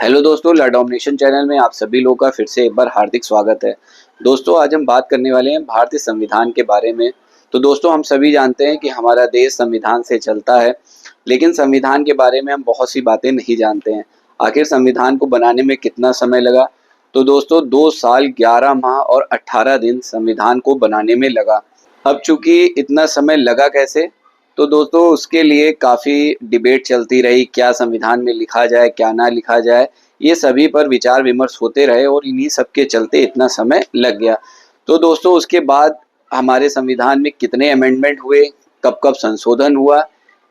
Hello दोस्तों, ला domination channel में आप सभी लोगों का फिर से एक बार हार्दिक स्वागत है। दोस्तों, आज हम बात करने वाले हैं भारतीय संविधान के बारे में। तो दोस्तों, हम सभी जानते हैं कि हमारा देश संविधान से चलता है, लेकिन संविधान के बारे में हम बहुत सी बातें नहीं जानते हैं। आखिर संविधान को बनाने में कितना समय लगा? तो दोस्तों, 2 साल 11 माह और 18 दिन संविधान को बनाने में लगा। अब चूंकि इतना समय लगा कैसे, तो दोस्तों उसके लिए काफ़ी डिबेट चलती रही, क्या संविधान में लिखा जाए, क्या ना लिखा जाए। ये सभी पर विचार विमर्श होते रहे और इन्हीं सब के चलते इतना समय लग गया। तो दोस्तों उसके बाद हमारे संविधान में कितने अमेंडमेंट हुए, कब-कब संशोधन हुआ,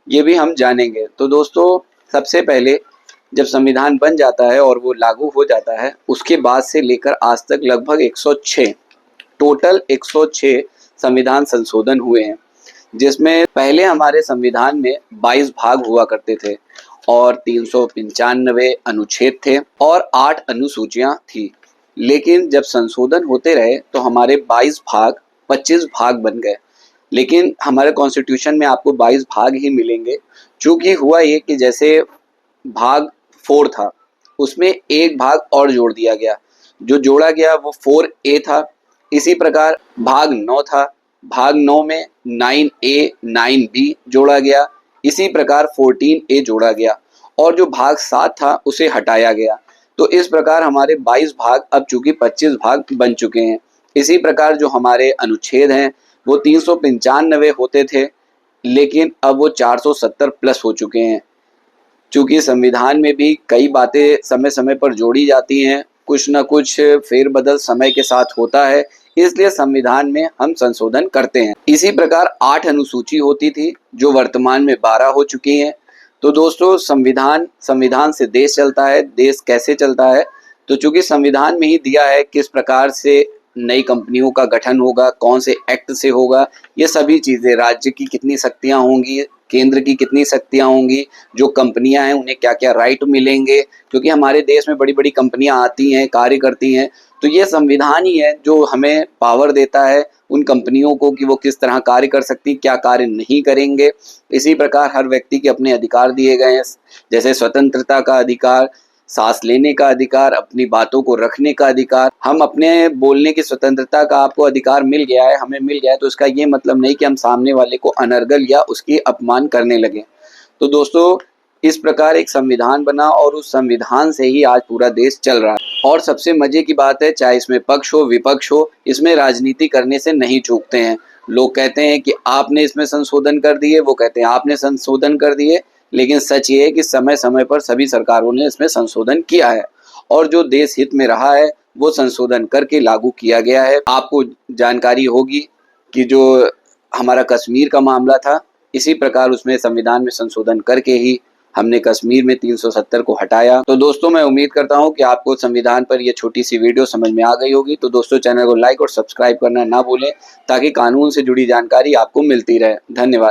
ये भी हम जानेंगे। तो दोस्तों सबसे पहले जब संविधान बन जाता है और वो लागू हो जाता है, उसके बाद से लेकर आज तक लगभग 106 टोटल 106 संविधान संशोधन हुए हैं। जिसमें पहले हमारे संविधान में 22 भाग हुआ करते थे और 395 अनुच्छेद थे और 8 अनुसूचियां थी। लेकिन जब संशोधन होते रहे तो हमारे 22 भाग 25 भाग बन गए। लेकिन हमारे कॉन्स्टिट्यूशन में आपको 22 भाग ही मिलेंगे। चूंकि हुआ ये कि जैसे भाग 4 था, उसमें एक भाग और जोड़ दिया गया। जो जोड़ा गया वो 4A था। इसी प्रकार भाग 9 था, भाग 9 में 9A 9B जोड़ा गया। इसी प्रकार 14A जोड़ा गया और जो भाग 7 था उसे हटाया गया। तो इस प्रकार हमारे 22 भाग अब चूंकि 25 भाग बन चुके हैं। इसी प्रकार जो हमारे अनुच्छेद हैं वो 395 होते थे, लेकिन अब वो 470 प्लस हो चुके हैं। चूंकि संविधान में भी कई बातें समय समय पर जोड़ी जाती हैं, कुछ न कुछ फेरबदल समय के साथ होता है, इसलिए संविधान में हम संशोधन करते हैं। इसी प्रकार 8 अनुसूची होती थी जो वर्तमान में 12 हो चुकी हैं। तो दोस्तों संविधान से देश चलता है। देश कैसे चलता है? तो चूंकि संविधान में ही दिया है किस प्रकार से नई कंपनियों का गठन होगा, कौन से एक्ट से होगा, ये सभी चीज़ें, राज्य की कितनी शक्तियाँ होंगी, केंद्र की कितनी शक्तियाँ होंगी, जो कंपनियां हैं उन्हें क्या क्या राइट मिलेंगे, क्योंकि हमारे देश में बड़ी बड़ी कंपनियां आती हैं, कार्य करती हैं। तो ये संविधान ही है जो हमें पावर देता है उन कंपनियों को कि वो किस तरह कार्य कर सकती, क्या कार्य नहीं करेंगे। इसी प्रकार हर व्यक्ति के अपने अधिकार दिए गए हैं, जैसे स्वतंत्रता का अधिकार, सांस लेने का अधिकार, अपनी बातों को रखने का अधिकार। हम अपने बोलने की स्वतंत्रता का आपको अधिकार मिल गया है, हमें मिल गया है, तो इसका ये मतलब नहीं कि हम सामने वाले को अनर्गल या उसकी अपमान करने लगे। तो दोस्तों इस प्रकार एक संविधान बना और उस संविधान से ही आज पूरा देश चल रहा है। और सबसे मजे की बात है, चाहे इसमें पक्ष हो विपक्ष हो, इसमें राजनीति करने से नहीं चूकते हैं। लोग कहते हैं कि आपने इसमें संशोधन कर दिए, वो कहते हैं आपने संशोधन कर दिए, लेकिन सच ये है कि समय समय पर सभी सरकारों ने इसमें संशोधन किया है और जो देश हित में रहा है वो संशोधन करके लागू किया गया है। आपको जानकारी होगी कि जो हमारा कश्मीर का मामला था, इसी प्रकार उसमें संविधान में संशोधन करके ही हमने कश्मीर में 370 को हटाया। तो दोस्तों मैं उम्मीद करता हूं कि आपको संविधान पर यह छोटी सी वीडियो समझ में आ गई होगी। तो दोस्तों चैनल को लाइक और सब्सक्राइब करना ना भूलें ताकि कानून से जुड़ी जानकारी आपको मिलती रहे। धन्यवाद।